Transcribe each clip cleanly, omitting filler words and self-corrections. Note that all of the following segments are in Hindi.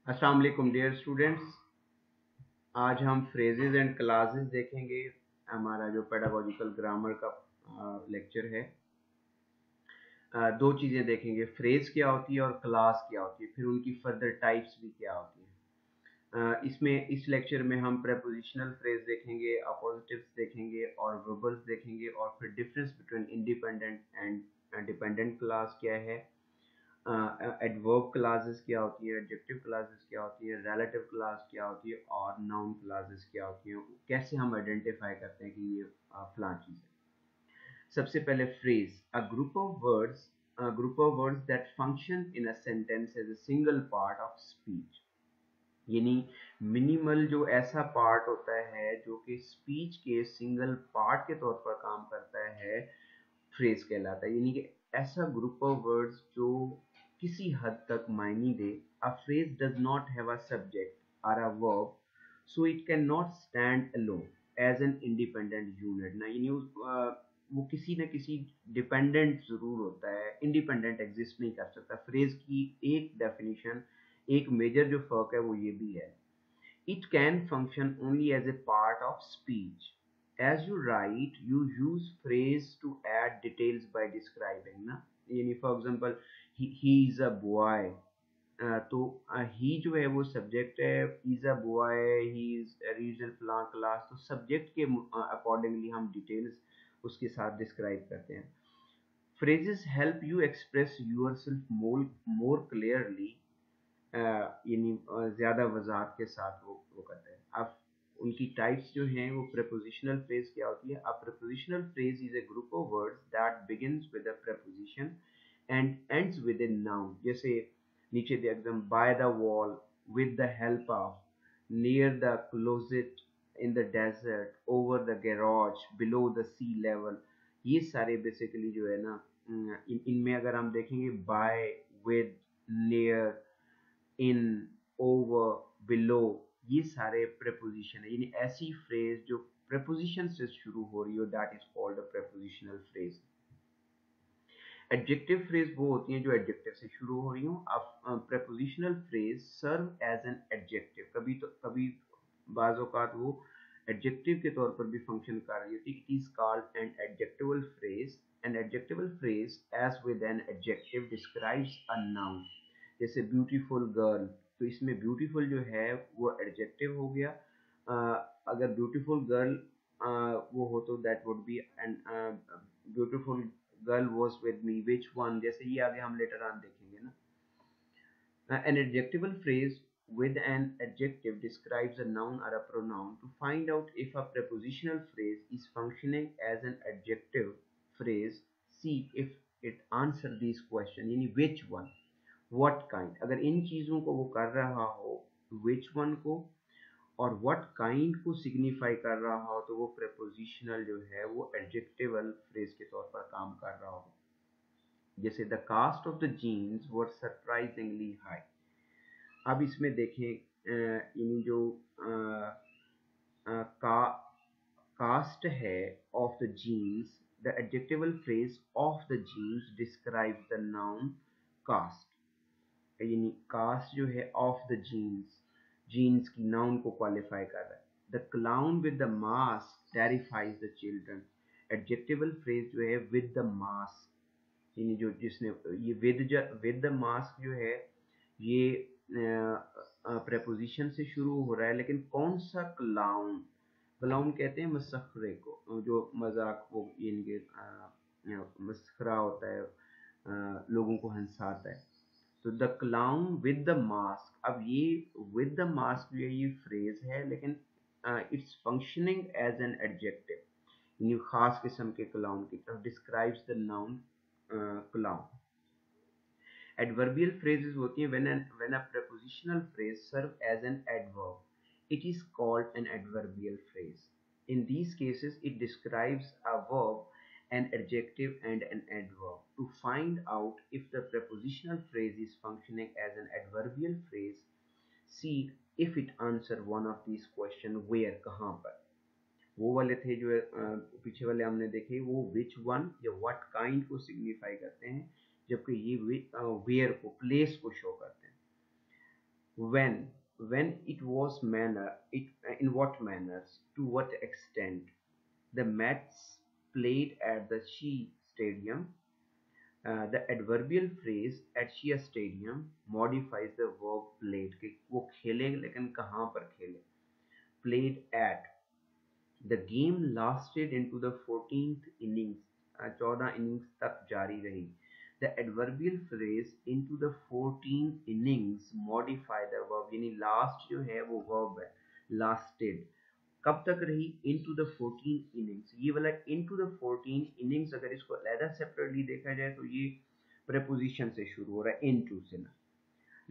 अस्सलाम वालेकुम डियर स्टूडेंट्स। आज हम फ्रेजेस एंड क्लासेस देखेंगे। हमारा जो पेडागोजिकल ग्रामर का लेक्चर है। दो चीज़ें देखेंगे, फ्रेज क्या होती है और क्लास क्या होती है, फिर उनकी फर्दर टाइप्स भी क्या होती हैं। इसमें इस लेक्चर में हम प्रेपोजिशनल फ्रेज देखेंगे, अपोजिटिव्स देखेंगे और वर्बल्स देखेंगे, और फिर difference between independent and dependent class क्या है, एडवर्ब क्लासेस क्या होती है, एडजेक्टिव क्लासेस क्या होती है, रिलेटिव क्लास क्या होती है और नाउन क्लासेस क्या होती हैं, कैसे हम आइडेंटिफाई करते हैं कि ये फलां चीज़ है। सबसे पहले phrase, a group of words that function in a sentence as a single part of speech। यानी मिनिमल जो ऐसा पार्ट होता है जो कि स्पीच के सिंगल पार्ट के तौर पर काम करता है, फ्रेज कहलाता है। यानी कि ऐसा ग्रुप ऑफ वर्ड्स जो किसी हद तक मायने दे। A phrase does not have a subject or a verb, so it can not stand alone as an independent unit ना। यानी वो किसी न किसी डिपेंडेंट जरूर होता है, इंडिपेंडेंट एग्जिस्ट नहीं कर सकता। फ्रेज की एक डेफिनेशन, एक मेजर जो फर्क है वो ये भी है, it can function only as a part of speech. As you write, you use phrase to add details by describing ना। यानी for example he is a boy, तो ही जो है वो सब्जेक्ट है, is a boy, he is regional फलां क्लास, तो सब्जेक्ट के अकॉर्डिंगली हम डिटेल्स उसके साथ डिस्क्राइब करते हैं। phrases help you express yourself more clearly, यानी ज़्यादा वजाहत के साथ वो करते हैं। अब उनकी टाइप्स जो हैं वो प्रेपोजिशनल फ्रेज क्या होती है। अब prepositional phrase is a group of words that begins with a preposition and ends with a noun. जैसे नीचे the exam, by the wall, with the help of, near the closet, in the desert, over the garage, below the sea level. ये सारे बेसिकली जो है ना, इनमें अगर हम देखेंगे by, with, near, in, over, below, ये सारे प्रेपोजिशन है। यानी ऐसी फ्रेज जो प्रेपोजिशन से शुरू हो रही हो, that is called a prepositional phrase. Adjective phrase वो होती हैं जो एडजेक्टिव से शुरू हो रही हो। अब prepositional phrase serve as an adjective, कभी बाज औकात वो एडजेक्टिव के तौर पर भी फंक्शन कर रही होती है। It is called an adjectival phrase. An adjectival phrase as with an adjective describes a noun. जैसे ब्यूटीफुल गर्ल, तो इसमें ब्यूटीफुल जो है वो एडजेक्टिव हो गया। अगर ब्यूटीफुल गर्ल वो हो तो that would be an beautiful girl was with me, which one, जैसे ये आगे हम लेटर ऑन देखेंगे ना। An adjectival phrase with an adjective describes a noun or a pronoun. To find out if a prepositional phrase is functioning as an adjective phrase, see if it answer these questions, यानी which one, what kind। अगर इन चीज़ों को वो कर रहा हो which one को, और what kind को सिग्निफाई कर रहा हो, तो वो prepositional जो है वो adjectival phrase के तौर पर काम कर रहा हो। जैसे the cost of the jeans were surprisingly high. अब इसमें देखें इन जो कास्ट है of the jeans, the adjectival phrase of the jeans describes the noun cost. यानी कास्ट जो है ऑफ द जीन्स, जीन्स की नाउन को क्वालिफाई कर रहा है। The clown with the mask terrifies the children. Adjectival phrase जो है विद द मास्क, यानी जो जिसने ये विद द मास्क जो है ये प्रेपोजिशन से शुरू हो रहा है, लेकिन कौन सा क्लाउन, क्लाउन कहते हैं मसखरे को, जो मजाक वो इनके मसखरा होता है, लोगों को हंसाता है। तो the clown with the mask, अब ये विद द मास्क जो है ये फ्रेज है, लेकिन it's functioning as an adjective, यानी खास किस्म के क्लाउन की तरफ describes the noun clown. Adverbial phrases होती हैं when a prepositional phrase serve as an adverb, it is called an adverbial phrase. In these cases, it describes a verb, an adjective, and an adverb. To find out if the prepositional phrase is functioning as an adverbial phrase, see if it answer one of these questions, where, कहाँ पर। वो वाले थे जो पीछे वाले हमने देखे, वो विच वन या व्हाट काइंड को सिग्निफाई करते हैं, जबकि ये वेयर को, प्लेस को शो करते हैं। when it was manner it in what manners, to what extent. The Mets played at the Shea Stadium. The adverbial phrase at Shea Stadium modifies the verb played कि वो खेले लेकिन कहाँ पर खेले. Played at. The game lasted into the 14th innings. 14 innings तक जारी रही. The adverbial phrase into the 14 innings modify the verb, यानी last जो है वो verb है, lasted. कब तक रही? Into the 14 innings. ये वाला into the 14 innings अगर इसको अलग सेपरेटली देखा जाए तो ये preposition से शुरू हो रहा है, into से ना.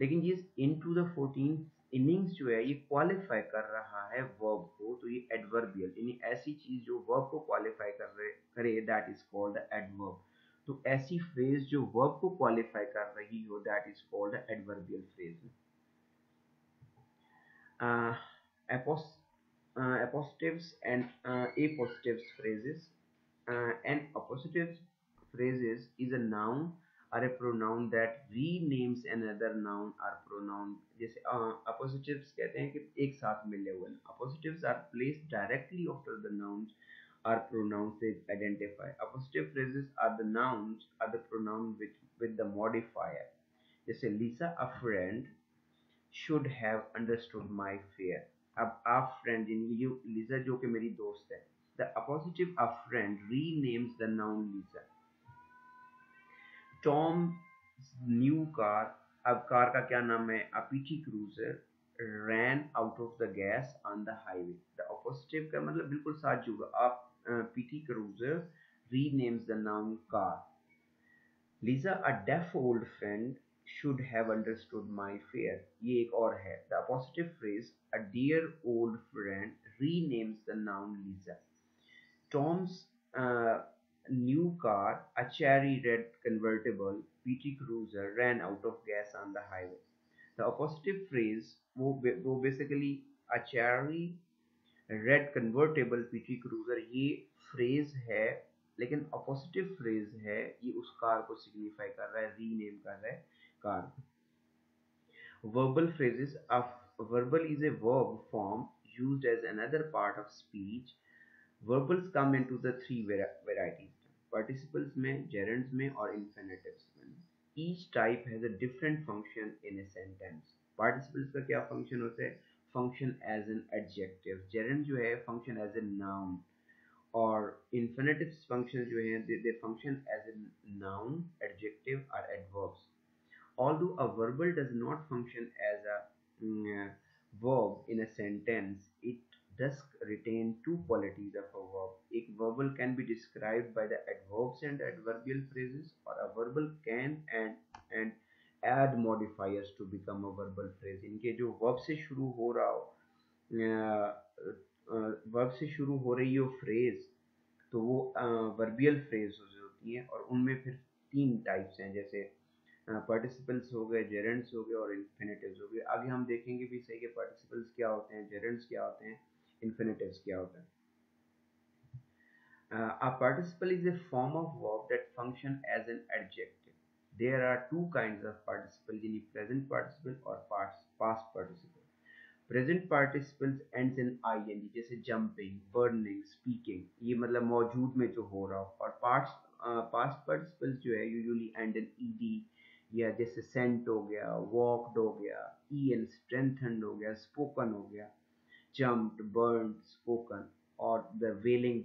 लेकिन ये into the 14 innings जो है ये क्वालिफाई कर रहा है वर्ब को, तो ये एडवर्बियल यानी ऐसी चीज जो वर्ब को क्वालिफाई करे दैट इज कॉल्ड एडवर्ब. तो ऐसी फ्रेज जो वर्ब को क्वालिफाई कर रही हो that is called adverbial phrase. Appositives and appositives phrases. An appositive phrases is a noun or a pronoun that renames another noun or pronoun. जैसे appositives कहते हैं कि एक साथ मिले हुए. Appositives are placed directly after the nouns or pronouns they identify. Appositive phrases are the nouns or the pronoun with the modifier. जैसे Lisa, a friend, should have understood my fear. अब a friend यानी Lisa जो कि मेरी दोस्त है. The appositive a friend renames the noun Lisa. Tom's new car. अब कार का क्या नाम है? A PT Cruiser ran out of the gas on the highway. The appositive का मतलब बिल्कुल साथ जुड़ा. आप PT Cruiser renames the noun car. Lisa, a deaf old friend, should have understood my fear. ये एक और है. The appositive phrase a dear old friend renames the noun Lisa. Tom's new car, a cherry red convertible PT Cruiser, ran out of gas on the highway. The appositive phrase वो basically a cherry red convertible PT Cruiser ये phrase है, लेकिन अपोजिटिव फ्रेज है, ये उस कार को सिग्निफाई कर रहा है, रीनेम कर रहा है car. Verbal phrases. Verbal is a verb form used as another part of speech. Verbals come into the three varieties: participles में, gerunds में और infinitives में. Each type has a different function in a sentence. Participles का क्या function होता है? Function as an adjective. Gerund जो है function as a noun. और infinitives function जो है they function as a noun, adjective or adverbs. Although a verbal does not function as a verb in a sentence, it does retain two qualities of a verb. एक verbal can be described by the adverbs and adverbial phrases, or a verbal can and add modifiers to become a verbal phrase. इनके जो verb से शुरू हो रहा हो वर्ब से शुरू हो रही हो फ्रेज तो वो वर्बियल फ्रेज होती है, और उनमें फिर तीन टाइप्स हैं, जैसे पार्टिसिपल्स हो गए, जेरेंड्स हो गए और इन्फिनेटिव्स हो गए. आगे हम देखेंगे भी सही कि पार्टिसिपल्स क्या होते हैं, जेरेंड्स क्या होते हैं, इन्फिनेटिव्स क्या होता है. A participle is a form of verb that function as an adjective. There are two kinds of participle, यानी present participle और past participle. Present participles ends in ing, जैसे जंपिंग, बर्निंग, स्पीकिंग, ये मतलब मौजूद में जो हो रहा हो. और पास्ट पार्टिसिपल्स जो है यूजुअली एंड इन ed, या जैसे सेंट हो गया, वॉक्ड हो गया, en स्ट्रेंथेंड हो गया, स्पोकन हो गया, jumped, burned, spoken. और the wailing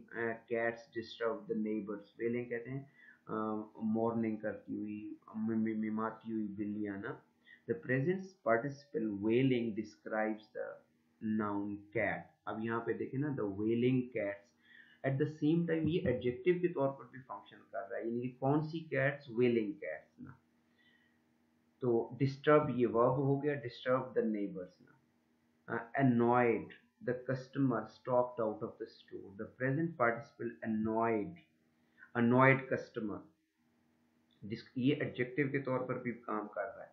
cats disturb the neighbours. Wailing कहते हैं मॉर्निंग करती हुई, मिमाती हुई बिल्लियां ना. The present participle wailing describes the noun cat. अब यहाँ पे देखें ना, the wailing cats. At the same time ये adjective के तौर पर भी function कर रहा है, यानी कौन सी cats? wailing cats ना. तो disturb ये verb हो गया, disturb the neighbors ना. Annoyed, the customer stalked out of the store. The present participle annoyed customer, ये adjective के तौर पर भी काम कर रहा है.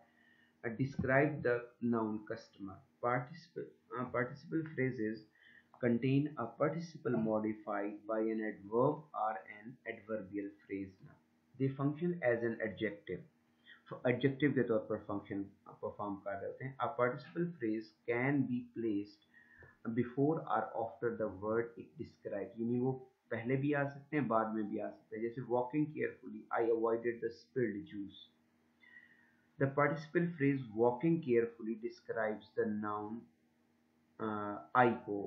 Describe the noun customer. Participle phrases contain a participle modified by an adverb or an adverbial phrase. They function as an adjective. Adjective के तौर पर फंक्शन परफॉर्म कर रहे होते हैं। A participle phrase can be placed before or after the word it describe, यानी वो पहले भी आ सकते हैं, बाद में भी आ सकते हैं। जैसे walking carefully, I avoided the spilled juice. The participle phrase walking carefully describes the noun, I को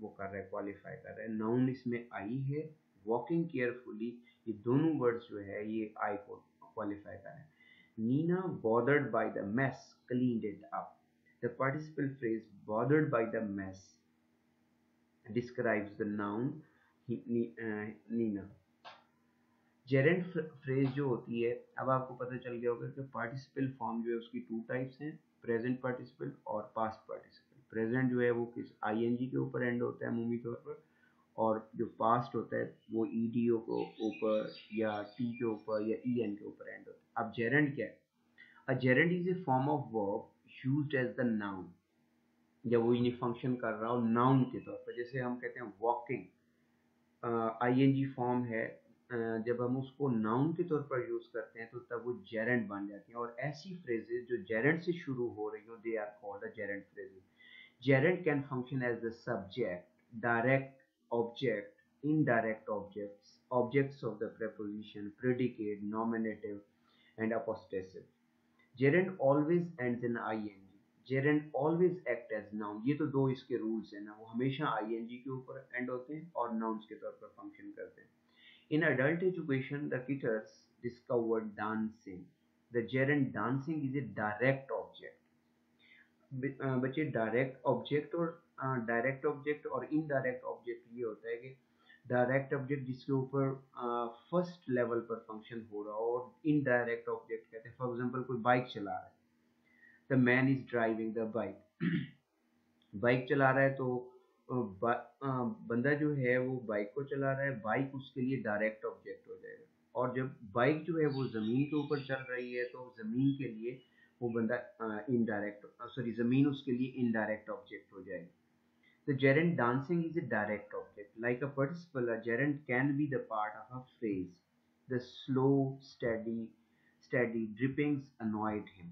वो कर रहा है, क्वालिफाई कर रहा है। नाउन इसमें आई है, वॉकिंग केयरफुली, ये दोनों वर्ड्स जो है ये आई को क्वालिफाई कर रहे हैं। Nina bothered by the mess cleaned it up. The participle phrase bothered by the mess describes the noun Nina. Gerund phrase जो होती है, अब आपको पता चल गया होगा कि पार्टिसिपल फॉर्म जो है उसकी टू टाइप्स हैं, प्रेजेंट पार्टिसिपल और पास्ट पार्टिसिपल। प्रेजेंट जो है वो किस आईएनजी के ऊपर एंड होता है अमूमी तौर पर, और जो पास्ट होता है वो ईडीओ को ऊपर या टी के ऊपर या ईएन के ऊपर एंड होता है। अब जेरेंट क्या है? A gerund is a form of verb used as the noun, जब वो इन्हीं फंक्शन कर रहा हो नाउन के तौर पर। जैसे हम कहते हैं वॉकिंग, आईएनजी फॉर्म है, जब हम उसको नाउन के तौर पर यूज करते हैं तो तब वो जेरेंट बन जाती हैं। और ऐसी फ्रेजेस जो जेरेंट से शुरू हो रही हो, they are called the gerund phrases. Gerund can function as the subject, direct object, indirect objects, objects of the preposition, predicate, nominative, and apostasive. Gerund always ends in ing. Gerund always act as noun. ये तो दो इसके रूल्स हैं ना, वो हमेशा ing के ऊपर एंड होते हैं और nouns के तौर पर फंक्शन करते हैं। In adult education, the kitters discovered dancing. The gerund dancing is a direct object. बच्चे डायरेक्ट ऑब्जेक्ट और इनडायरेक्ट ऑब्जेक्ट ये होता है कि डायरेक्ट ऑब्जेक्ट जिसके ऊपर फर्स्ट लेवल पर फंक्शन हो रहा हो, और इनडायरेक्ट ऑब्जेक्ट कहते हैं, फॉर एग्जांपल कोई बाइक चला रहा है, the man is driving the bike. Bike चला रहा है तो बंदा जो है वो बाइक को चला रहा है, बाइक उसके लिए डायरेक्ट ऑब्जेक्ट हो जाएगा। और जब बाइक जो है वो जमीन के ऊपर चल रही है तो जमीन के लिए वो बंदा इनडायरेक्ट, सॉरी, जमीन उसके लिए इनडायरेक्ट ऑब्जेक्ट हो जाएगी। The gerund dancing is a direct object. Like a participle, a gerund can be the part of a phrase. The slow, steady drippings annoyed him.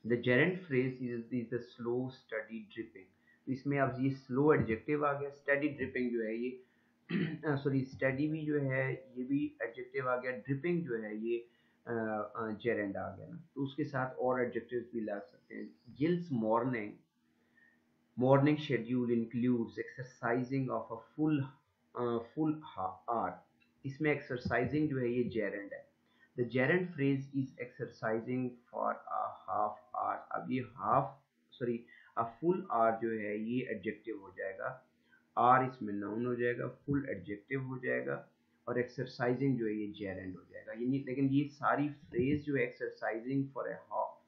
The gerund phrase is the slow, steady dripping. तो इसमें अब ये slow adjective आ गया, steady dripping जो है ये सॉरी steady भी जो है ये भी adjective आ गया, dripping जो है ये gerund आ गया ना, तो उसके साथ और adjectives भी ला सकते हैं। Jill's morning schedule includes exercising of a full hour. इसमें exercising जो है ये gerund है। The gerund phrase is exercising for a half hour. अब ये a full hour जो है ये adjective हो जाएगा, hour इसमें noun हो जाएगा, full adjective हो जाएगा, और exercising जो है ये gerund हो जाएगा। लेकिन ये सारी phrase जो है exercising for a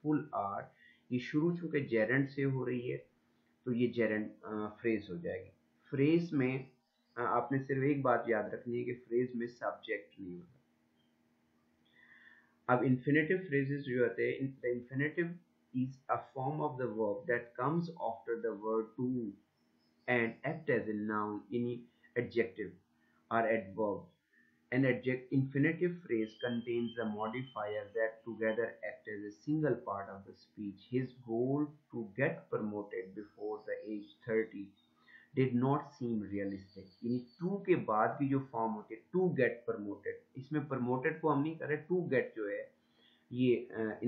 full hour, ये शुरू चूंकि gerund से हो रही है तो ये जेरेंट फ्रेज हो जाएगी। फ्रेज में आपने सिर्फ एक बात याद रखनी है कि फ्रेज में सब्जेक्ट नहीं होता। अब इन्फिनेटिव फ्रेजेस जो होते हैं, the infinitive is a form of the verb that comes after the word to and act as a noun in adjective और adverb. An infinitive phrase contains a modifier that together act as a single part of the speech. His goal to get promoted before the age 30 did not seem realistic. यानी to के बाद की जो फॉर्म होती है to get promoted, इसमें promoted को हम नहीं कर रहे, to get जो है ये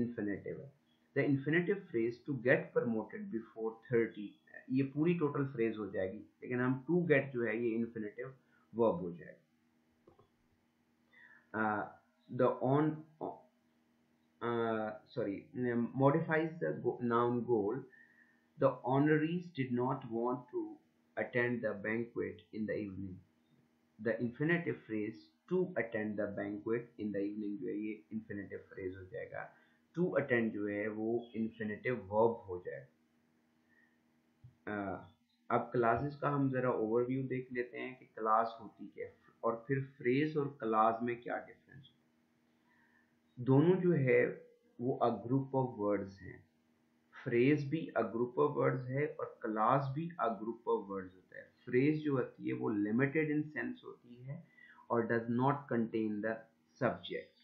infinitive है। The infinitive phrase to get promoted before 30, ये पूरी टोटल फ्रेज हो जाएगी, लेकिन हम to get जो है ये infinitive verb हो जाएगा। The modifies the noun goal. The honorees did not want to attend the banquet in the evening. The infinitive phrase to attend the banquet in the evening जो है ये infinitive phrase हो जाएगा। To attend जो है वो infinitive verb हो जाएगा। अब क्लासेस का हम जरा ओवरव्यू देख लेते हैं कि क्लास होती क्या है, और फिर फ्रेज और क्लास में क्या डिफरेंस। दोनों जो है वो अ ग्रुप ऑफ वर्ड्स हैं। फ्रेज भी अ ग्रुप ऑफ वर्ड्स है और क्लास भी अ ग्रुप ऑफ वर्ड्स होता है। फ्रेज जो होती है वो लिमिटेड इन सेंस होती है और does not contain the subject,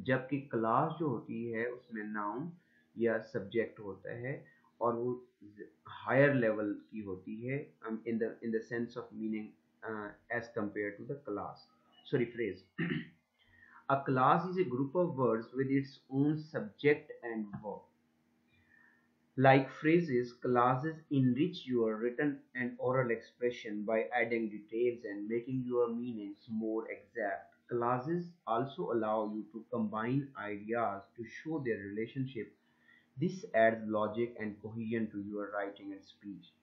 जबकि क्लास जो होती है उसमें नाउन या सब्जेक्ट होता है और वो हायर लेवल की होती है in the sense of meaning as compare to the clause sorry phrase. A class is a group of words with its own subject and verb. Like phrases, classes enrich your written and oral expression by adding details and making your meanings more exact. Classes also allow you to combine ideas to show their relationship. This adds logic and cohesion to your writing and speech.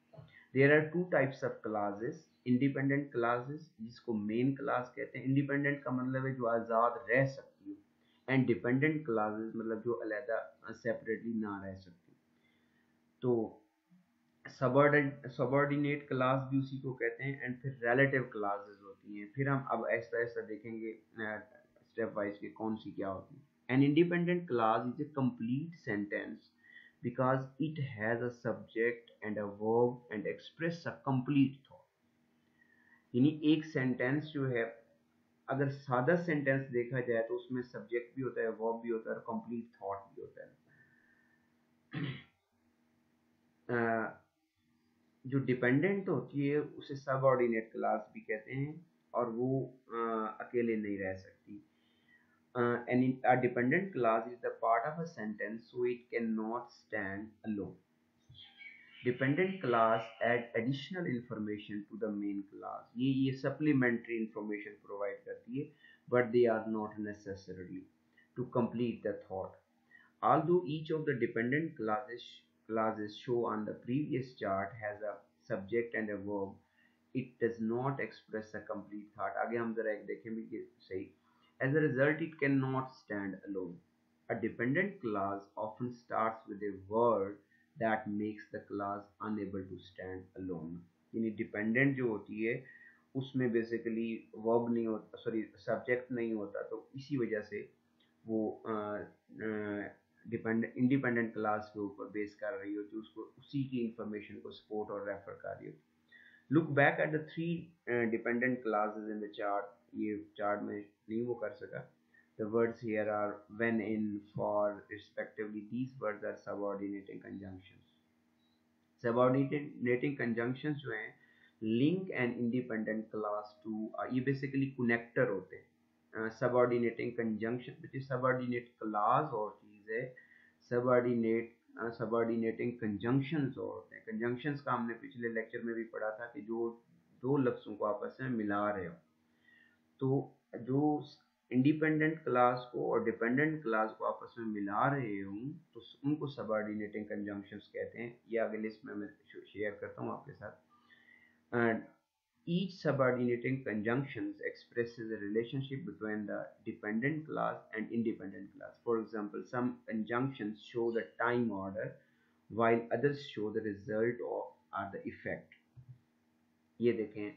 There are two types of classes. Independent classes जिसको मेन क्लास कहते हैं. इंडिपेंडेंट का मतलब है जो आज़ाद रह सकती हो, एंड डिपेंडेंट क्लासेस मतलब जो अलहदा सेपरेटली ना रह सकती. तो सबॉर्डिनेट क्लास भी उसी को कहते हैं. एंड फिर रिलेटिव क्लासेस होती हैं. फिर हम अब ऐसा ऐसा देखेंगे स्टेप वाइज के कौन सी क्या होती है. An independent class is a complete sentence because it has a subject and a verb and express a complete thought. यानी एक सेंटेंस जो है अगर सादा सेंटेंस देखा जाए तो उसमें सब्जेक्ट भी होता है, वर्ब भी होता है और कंप्लीट थॉट भी होता है. जो डिपेंडेंट होती है उसे सबऑर्डिनेट क्लास भी कहते हैं और वो अकेले नहीं रह सकती. And a dependent clause is the part of a sentence so it cannot stand alone. Dependent clause add additional information to the main class. ये supplementary information provide करती है, but they are not necessarily to complete the thought. Although each of the dependent clauses show on the previous chart has a subject and a verb, it does not express a complete thought. आगे हम जरा एक देखें भी ये सही. As a result, it cannot stand alone. A dependent clause often starts with a word that makes the clause unable to stand alone. यानी डिपेंडेंट जो होती है उसमें बेसिकली वर्ब नहीं होता, सॉरी सब्जेक्ट नहीं होता, तो इसी वजह से वो इंडिपेंडेंट क्लास के ऊपर बेस कर रही होती है, उसको उसी की इंफॉर्मेशन को सपोर्ट और रेफर कर रही होती. Look back at the three dependent classes in the chart. ये चार्ट में नहीं वो कर सका. The words here are when, in, for, respectively. These words are subordinating conjunctions. Subordinating conjunctions जो हैं link and independent clause to ये basically connector होते हैं. Subordinating conjunction which is subordinate clause और चीज़ है. Subordinating conjunctions और होते हैं. Conjunctions का हमने पिछले लेक्चर में भी पढ़ा था कि जो दो लफ्ज़ों को आपस में मिला रहे हो. तो जो इंडिपेंडेंट क्लास को और डिपेंडेंट क्लास को आपस में मिला रहे हूँ तो उनको सबऑर्डिनेटिंग कंजंक्शंस कहते हैं. ये आगे लिस्ट में मैं शेयर करता हूँ आपके साथ. And each subordinating conjunctions expresses a relationship between the dependent class and independent class. For example, some conjunctions show the time order while others show the result or the effect. ये देखें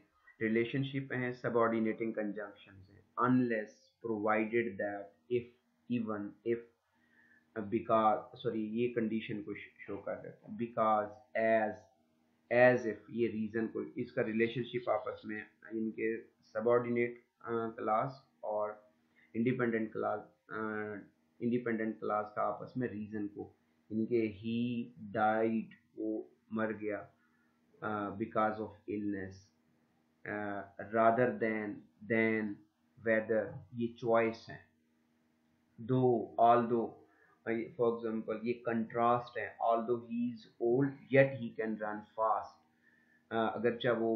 रिलेशनशिप है, सबऑर्डिनेटिंग कंजंक्शंस हैं. unless provided that if even if because sorry ये कंडीशन को शो कर देता है. because as if ये रीजन को, इसका रिलेशनशिप आपस में इनके सबऑर्डिनेट क्लास और इंडिपेंडेंट क्लास का आपस में रीजन को, इनके ही डाइड, वो मर गया because of illness, rather than whether ये चॉइस है. दो although फॉर एग्जाम्पल ये कंट्रास्ट है. although he is old yet he can run fast. अगरचा वो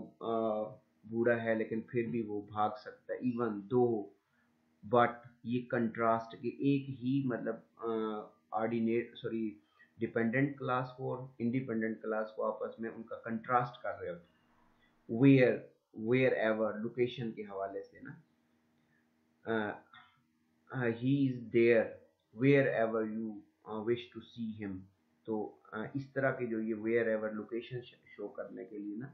बूढ़ा है लेकिन फिर भी वो भाग सकता है. even though बट ये कंट्रास्ट के एक ही मतलब ऑर्डिनेट सॉरी डिपेंडेंट क्लास को और इंडिपेंडेंट क्लास को आपस में उनका कंट्रास्ट कर रहे होते. वेयर एवर लोकेशन के हवाले से ना, he is there wherever you wish to see him. तो इस तरह के जो ये वेयर एवर लोकेशन शो करने के लिए ना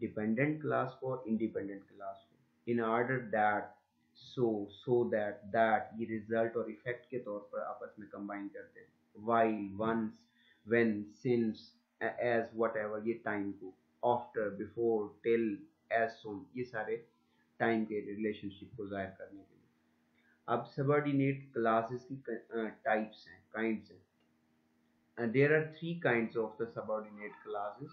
डिपेंडेंट क्लास को और इंडिपेंडेंट क्लास को, in order that so that ये रिजल्ट और इफेक्ट के तौर पर आपस में कंबाइन करते हैं. While, once, when, since, as, whatever ये टाइम को, after, before, till, as soon ये सारे टाइम के रिलेशनशिप को जाहिर करने के लिए. अब सबऑर्डिनेट क्लासेस की टाइप्स हैं, काइंड्स हैं. There are three kinds of the subordinate classes.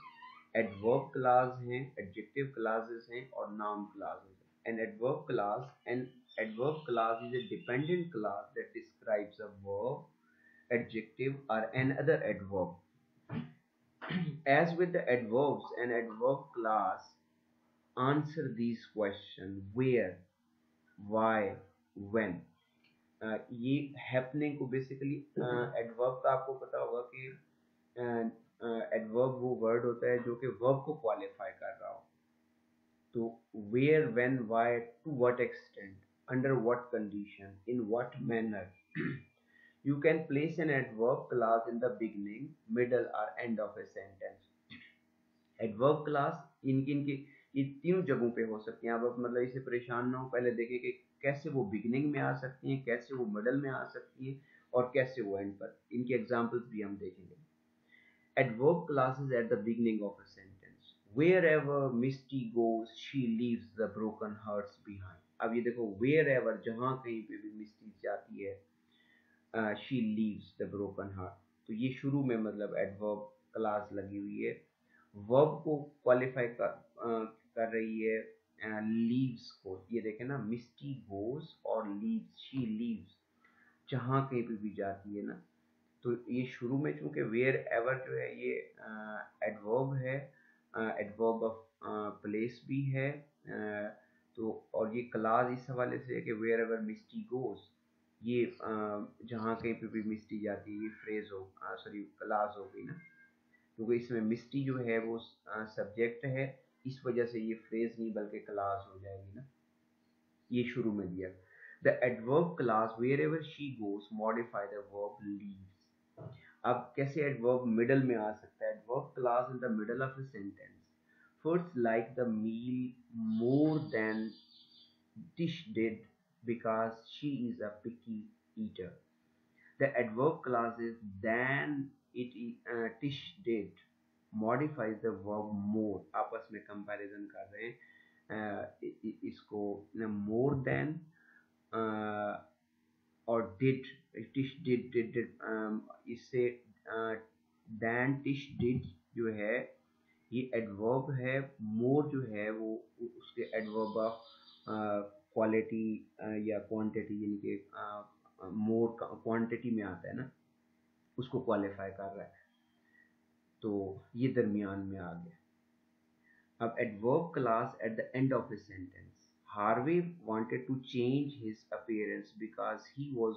Adverb class हैं, adjective classes हैं और noun classes हैं. An adverb class is a dependent class that describes a verb, adjective or another adverb. As with the adverbs, an adverb class answer these questions: where, why, when. ये हैपनिंग को बेसिकली एडवर्ब का आपको पता होगा कि एडवर्ब वो वर्ड होता है जो कि वर्ब को क्वालिफाई कर रहा हो. तो where, when, why, to what extent, under what condition, in what manner. You can place an adverb class in the beginning, middle or end of a sentence. Adverb class इनके ये तीनों जगहों पे हो सकती हैं. आप मतलब इससे परेशान ना हो, पहले देखिए कि कैसे वो बिगिनिंग में आ सकती हैं, कैसे वो मिडल में आ सकती हैं और कैसे वो एंड पर. इनके एग्जांपल्स भी हम देखेंगे. Adverb classes at the beginning of a sentence. Wherever Misty goes, she leaves the broken hearts behind. अब ये देखो, wherever जहाँ कहीं पे भी मिस्टी जाती है, she leaves the broken heart. तो ये शुरू में मतलब एडवर्ब क्लास लगी हुई है, वर्ब को क्वालिफाई कर रही है. लीव्स को, ये देखें ना, मिस्टी गोज और लीव्स, शी लीव्स, जहाँ कहीं पे भी जाती है ना. तो ये शुरू में चूंकि वेयर एवर जो है ये एडवर्ब है, एडवर्ब ऑफ प्लेस भी है. तो और ये क्लास इस हवाले से है कि वेयर एवर मिस्टी गोज, ये जहाँ कहीं पे भी मिस्टी जाती है, ये फ्रेज हो, सॉरी क्लास हो गई ना, क्योंकि इसमें मिस्टी जो है वो सब्जेक्ट है, इस वजह से ये फ्रेज नहीं बल्कि क्लास हो जाएगी ना. ये शुरू में दिया. The adverb clause wherever she goes modify the verb leaves. अब कैसे एडवर्ब मिडल में आ सकता है? Adverb clause in the middle of a sentence. First like the meal more than Tish did because she is a picky eater. The adverb clause is than Tish did modifies the verb more. आपस में कंपैरिजन कर रहे हैं. इसको more than और did, Tish did इससे than Tish did जो है ये एडवर्ब है. मोर जो है वो उसके एडवर्ब ऑफ क्वालिटी या क्वांटिटी, यानी कि मोर क्वांटिटी में आता है ना, उसको क्वालिफाई कर रहा है. तो ये दरमियान में आ गया. अब adverb class at the end of a sentence. Harvey wanted to change his appearance because he was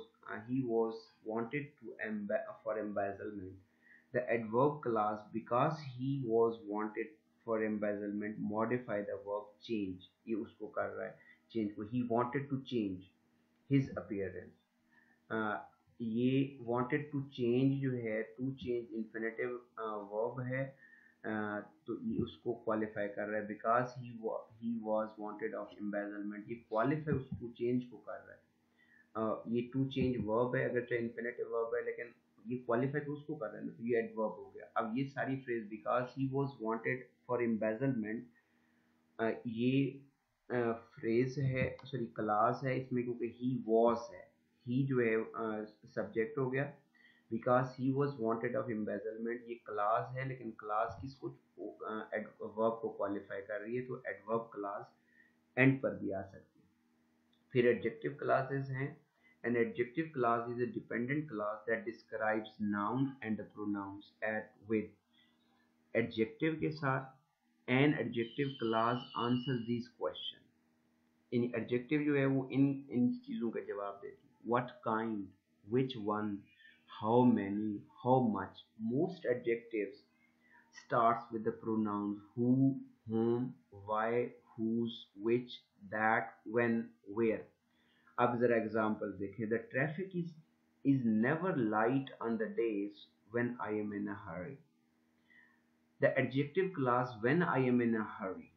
wanted to for embezzlement. The adverb clause because he was wanted for embezzlement modify the verb change. ये उसको कर रहा है change को. He wanted to change his appearance. ये wanted to change जो है, to change infinitive verb है. तो ये उसको क्वालिफाई कर रहा है because he was wanted of embezzlement. ये क्वालिफाई उसको चेंज को कर रहा है. ये टू चेंज वर्ब है, अगर चाहे इन्फिनेटिव वर्ब है, लेकिन ये क्वालिफाई तो उसको कर रहा है ना, तो ये एडवर्ब हो गया. अब ये सारी phrase because he was wanted for embezzlement, ये फ्रेज है, सॉरी क्लास है इसमें, क्योंकि ही वॉज है, ही जो है सब्जेक्ट हो गया. Because he was wanted of embezzlement, ये क्लास है, लेकिन क्लास किसको, वर्ब को क्वालिफाई कर रही है, तो एडवर्ब क्लास एंड पर भी आ सकती है. फिर एडजेक्टिव क्लासेस हैं. An adjective clause is a dependent clause that describes noun and the pronouns at with. Adjective के साथ an adjective clause answers these questions. In adjective जो है वो इन चीज़ों का जवाब देती है. What kind, which one, how many, how much. Most adjectives starts with the pronouns who, whom, why, whose, which, that, when, where. अब जरा एग्जाम्पल देखें. The traffic is never light on the days when I am in a Hari. The adjective class when I am in a Hari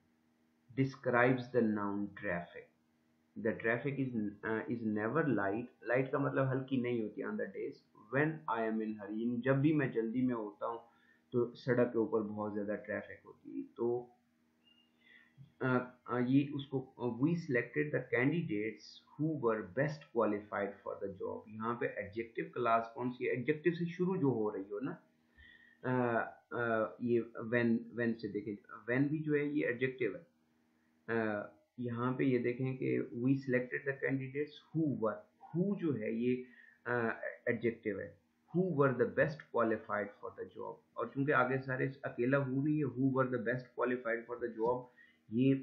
describes the noun traffic. The traffic is never light. Light का मतलब हल्की नहीं होती on the days when I am in hurry. जब भी मैं जल्दी में होता हूँ तो सड़क के ऊपर बहुत ज़्यादा ट्रैफिक होती है. तो ये उसको we selected the candidates who were best qualified for the job. यहाँ पे एडजेक्टिव क्लास कौन सी है? एडजेक्टिव से शुरू जो हो रही हो ना, ये व्हेन से देखें, व्हेन भी जो है ये एडजेक्टिव है। यहाँ पे ये देखें कि we selected the candidates who were, who जो है ये एडजेक्टिव है, who were the best qualified for the job. और चूंकि आगे सारे अकेला हु नहीं है, who were the best qualified for the job, ये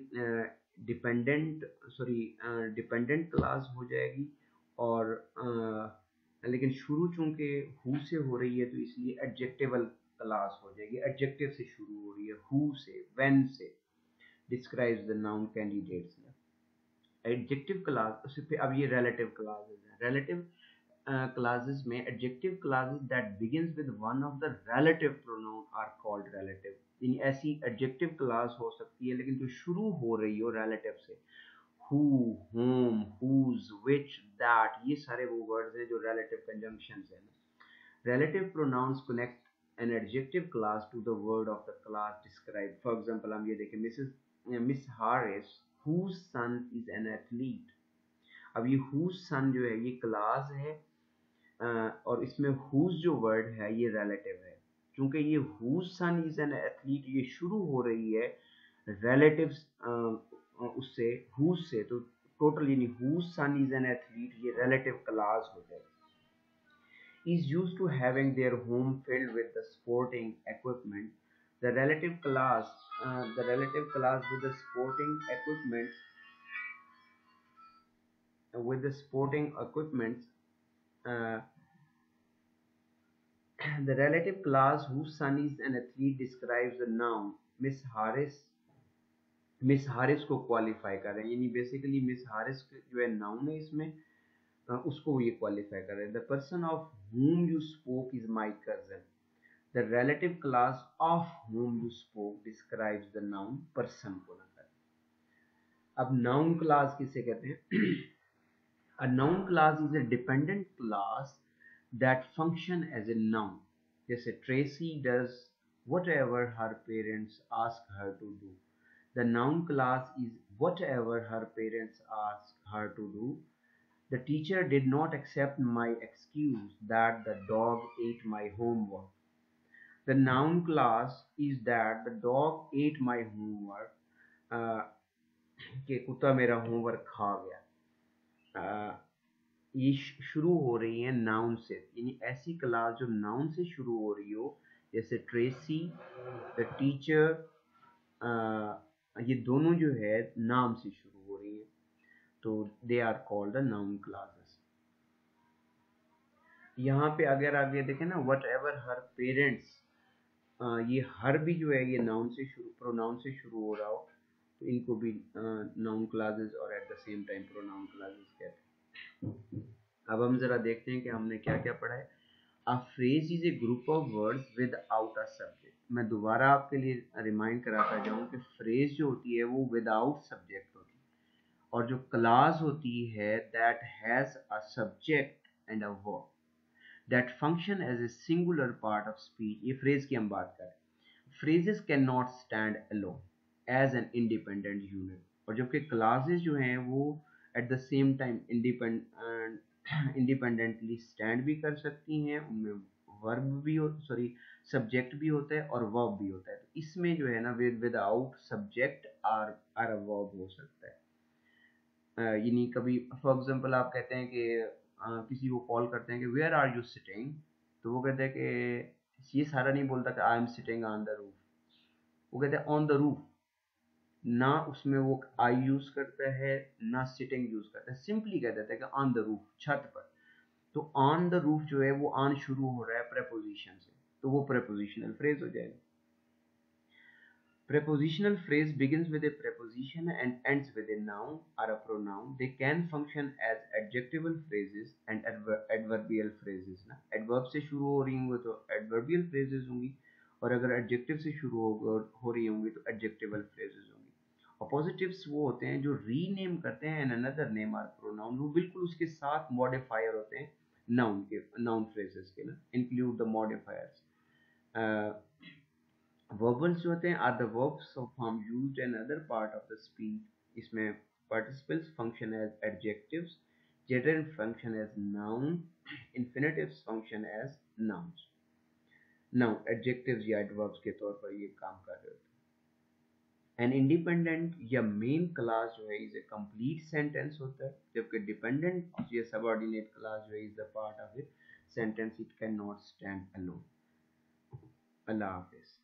डिपेंडेंट डिपेंडेंट क्लास हो जाएगी। और लेकिन शुरू चूंकि हु से हो रही है तो इसलिए एडजेक्टिवल क्लास हो जाएगी, एडजेक्टिव से शुरू हो रही है, हु से, व्हेन से, describes the noun candidates. Adjective clause पे अब ये रिलेटिव क्लासेस हैं। रिलेटिव क्लासेस में adjective clauses that begins with one of the relative pronoun are called relative. यानी ऐसी एडजेक्टिव क्लास हो सकती है लेकिन जो शुरू हो रही हो रिलेटिव से, who, whom, whose, which, that, ये सारे वो वर्ड्स हैं जो रिलेटिव कंजंक्शंस हैं। Relative pronouns connect an adjective clause to the word of the clause describe. For example हम ये देखें, Miss Harris whose son is an athlete। अब ये whose son जो है ये क्लास है, और इसमें whose जो वर्ड है ये रिलेटिव है। क्योंकि ये whose son is an athlete ये शुरू हो रही है रिलेटिव उससे, whose से, तो टोटल यानी whose son is an athlete ये रिलेटिव क्लास हो जाएगी। is used to having their home filled with the sporting equipment। The relative class with the sporting equipment uh, the relative class whose son is an athlete describes the noun Miss Harris। Miss Haris को क्वालिफाई कर रहे हैं, यानी बेसिकली मिस हारिस जो है नाउन है इसमें, उसको ये क्वालिफाई कर रहे हैं। The person of whom you spoke is my cousin। The relative class of whom you spoke describes the noun person को ना करें। अब नाउन क्लास किसे कहते हैं? A noun class is a dependent class that function as a noun। जैसे Tracy does whatever her parents ask her to do। The noun class is whatever her parents ask her to do। The teacher did not accept my excuse that the dog ate my homework। The noun class is that the dog ate my homework। कि कुत्ता मेरा होमवर्क खा गया। ये शुरू हो रही है नाउन से, यानी ऐसी क्लास जो नाउन से शुरू हो रही हो, जैसे ट्रेसी, द टीचर, ये दोनों जो है नाम से शुरू हो रही है, तो they are called the noun clauses. यहाँ पे अगर आप ये देखें ना, वट एवर हर पेरेंट्स, ये हर भी जो है ये नाउन से शुरू, प्रोनाउन से शुरू हो रहा हो, तो इनको भी नाउन क्लासेस और eight the same time pronoun classes कहते हैं। अब हम जरा देखते हैं कि हमने क्या क्या पढ़ा है। A phrase is a group of words without a subject. मैं दोबारा आपके लिए रिमाइंड कराता जाऊं कि फ्रेज जो होती है वो विदाउट सब्जेक्ट होती है, और जो क्लास होती है that has a subject and a verb that function as a singular part of speech. ये फ्रेज की हम बात करें। Phrases can not stand alone as an independent unit, और जबकि क्लासेस जो हैं वो at the same time independently stand भी कर सकती हैं। उनमें वर्ब भी सब्जेक्ट भी होता है और वर्ब भी होता है। तो इसमें जो है ना without subject or a verb हो सकता है। यानी कभी फॉर एग्जांपल आप कहते हैं कि किसी को कॉल करते हैं कि वेयर आर यू सिटिंग, तो वो कहते हैं कि ये सारा नहीं बोलता कि I am sitting on the roof, वो कहते हैं ऑन द रूफ। ना उसमें वो आई यूज करता है ना सिटिंग यूज करता है, सिंपली कह देता है कि ऑन द रूफ, छत पर। तो ऑन द रूफ जो है वो ऑन शुरू हो रहा है प्रेपोजिशन से, तो वो प्रेपोजिशनल फ्रेज हो जाएगा। Prepositional phrase begins with a preposition and ends with a noun or a pronoun। They can function as adjectival phrases and adverbial phrases। ना adverb से शुरू हो रही होंगी तो adverbial phrases होंगी, और अगर adjective से शुरू हो रही होंगी तो adjectival phrases होंगी। Oppositives वो होते हैं जो रीनेम करते हैं another name or pronoun, वो बिल्कुल उसके साथ modifier होते हैं noun phrases के ना, include the modifiers। वर्बल्स जो होते हैं are the verbs of form used in other part of the speech. इसमें participles function as adjectives, gerund function as noun, infinitives function as nouns। Now adjectives या एडवर्ब्स के तौर पर ये काम कर रहे होते हैं। एन इंडिपेंडेंट या मेन क्लास जो है इज ए कंप्लीट सेंटेंस होता है, जबकि डिपेंडेंट या सबऑर्डिनेट क्लास जो है is the part of a sentence, it can not stand alone. Allah Hafiz.